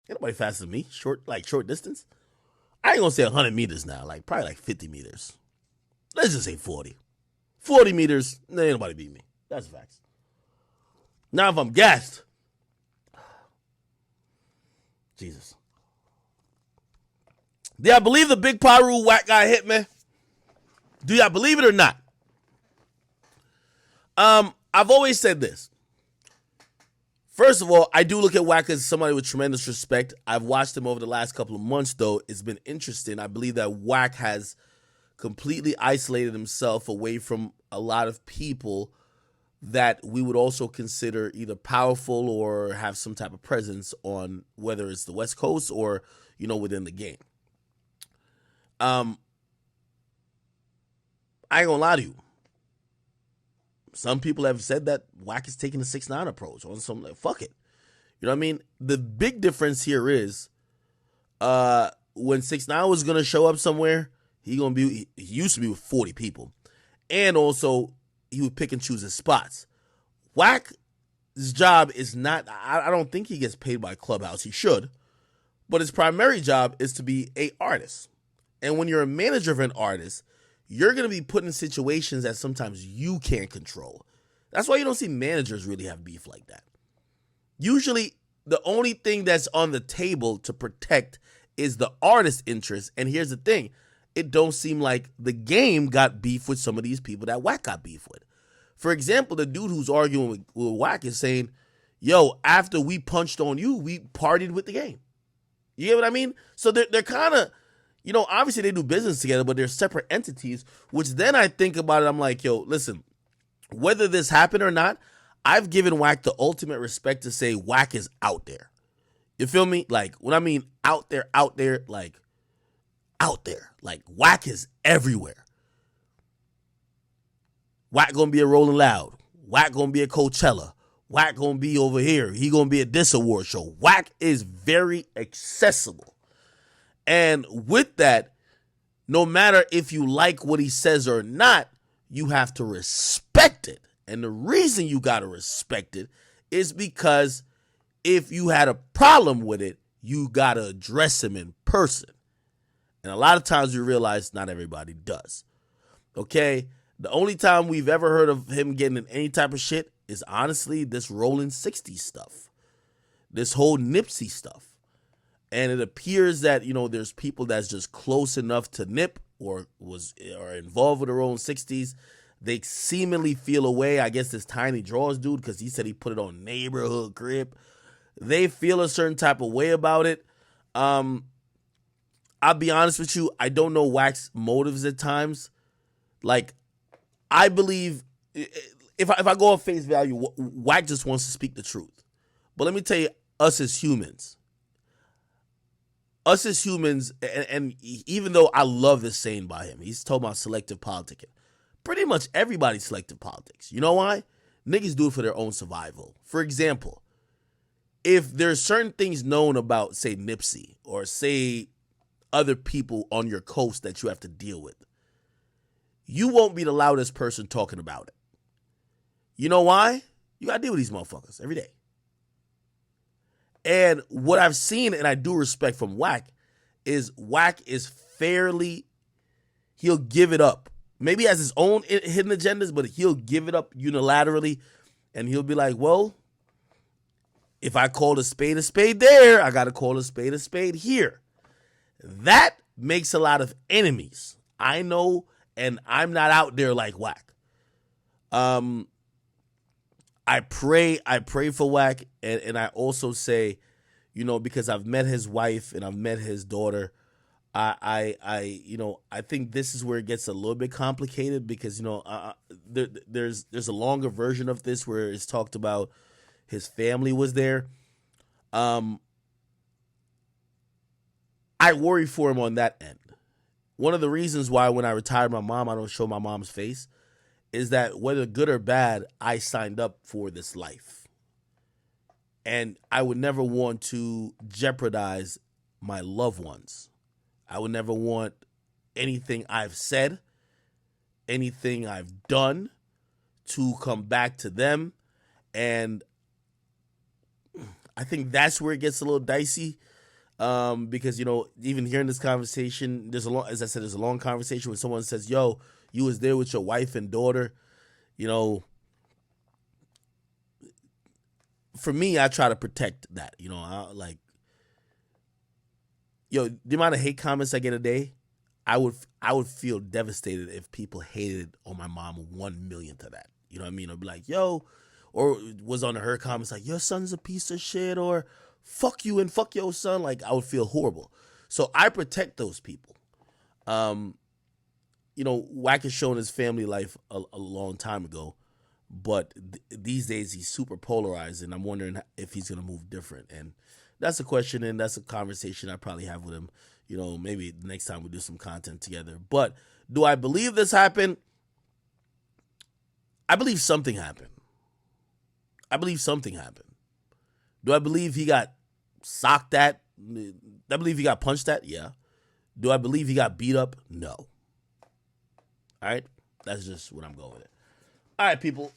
Ain't nobody faster than me. Short distance. I ain't gonna say 100 meters now. Like probably like 50 meters. Let's just say 40. 40 meters. Ain't nobody beat me. That's facts. Now if I'm gassed, Jesus. Do y'all believe the big Paru whack guy hit me? Do y'all believe it or not? I've always said this. First of all, I do look at Wack as somebody with tremendous respect. I've watched him over the last couple of months, though. It's been interesting. I believe that Wack has completely isolated himself away from a lot of people that we would also consider either powerful or have some type of presence on, whether it's the West Coast or, within the game. I ain't gonna lie to you. Some people have said that Wack is taking a 6ix9ine approach on some like, fuck it. You know what I mean? The big difference here is when 6ix9ine was gonna show up somewhere, he used to be with 40 people. And also he would pick and choose his spots. Wack's job is not, I don't think he gets paid by Clubhouse. He should. But his primary job is to be an artist. And when you're a manager of an artist, you're going to be put in situations that sometimes you can't control. That's why you don't see managers really have beef like that. Usually, the only thing that's on the table to protect is the artist's interest. And here's the thing. It don't seem like the game got beef with some of these people that Wack got beef with. For example, the dude who's arguing with Wack is saying, yo, after we punched on you, we partied with the game. You get what I mean? So they're kind of... obviously they do business together, but they're separate entities, which then I think about it, I'm like, yo, listen, whether this happened or not, I've given Wack the ultimate respect to say Wack is out there. You feel me? Like, when I mean out there, like, out there. Like, Wack is everywhere. Wack gonna be a Rolling Loud. Wack gonna be a Coachella. Wack gonna be over here. He gonna be at this award show. Wack is very accessible. And with that, no matter if you like what he says or not, you have to respect it. And the reason you got to respect it is because if you had a problem with it, you got to address him in person. And a lot of times you realize not everybody does. Okay? The only time we've ever heard of him getting in any type of shit is honestly this Rolling 60s stuff. This whole Nipsey stuff. And it appears that, there's people that's just close enough to Nip or are involved with their own 60s. They seemingly feel a way. I guess this Tiny Draws dude, because he said he put it on Neighborhood Crib. They feel a certain type of way about it. I'll be honest with you. I don't know Wack's motives at times. Like, I believe if I go on face value, Wack just wants to speak the truth. But let me tell you, us as humans, and even though I love this saying by him, he's talking about selective politicking. Pretty much everybody's selective politics. You know why? Niggas do it for their own survival. For example, if there's certain things known about, say, Nipsey, or say other people on your coast that you have to deal with, you won't be the loudest person talking about it. You know why? You gotta deal with these motherfuckers every day. And what I've seen, and I do respect from Wack is fairly, he'll give it up. Maybe he has his own hidden agendas, but he'll give it up unilaterally. And he'll be like, well, if I call a spade there, I got to call a spade here. That makes a lot of enemies. I know, and I'm not out there like Wack. I pray for Wack, and I also say, because I've met his wife and I've met his daughter, I think this is where it gets a little bit complicated because there's a longer version of this where it's talked about his family was there. I worry for him on that end. One of the reasons why when I retired my mom, I don't show my mom's face is that whether good or bad, I signed up for this life. And I would never want to jeopardize my loved ones. I would never want anything I've said, anything I've done to come back to them. And I think that's where it gets a little dicey Because even hearing this conversation, as I said, there's a long conversation when someone says, "Yo, you was there with your wife and daughter," for me, I try to protect that. The amount of hate comments I get a day, I would feel devastated if people hated on my mom 1 million to that. You know what I mean? I'd be like, "Yo," or was on her comments like, "Your son's a piece of shit," or "Fuck you and fuck your son." Like, I would feel horrible. So I protect those people. Wack has shown his family life a long time ago, but these days he's super polarized, and I'm wondering if he's gonna move different. And that's a question, and that's a conversation I probably have with him. Maybe the next time we do some content together. But do I believe this happened? I believe something happened. Do I believe he got socked at? I believe he got punched at? Yeah. Do I believe he got beat up? No. All right? That's just what I'm going with. All right, people.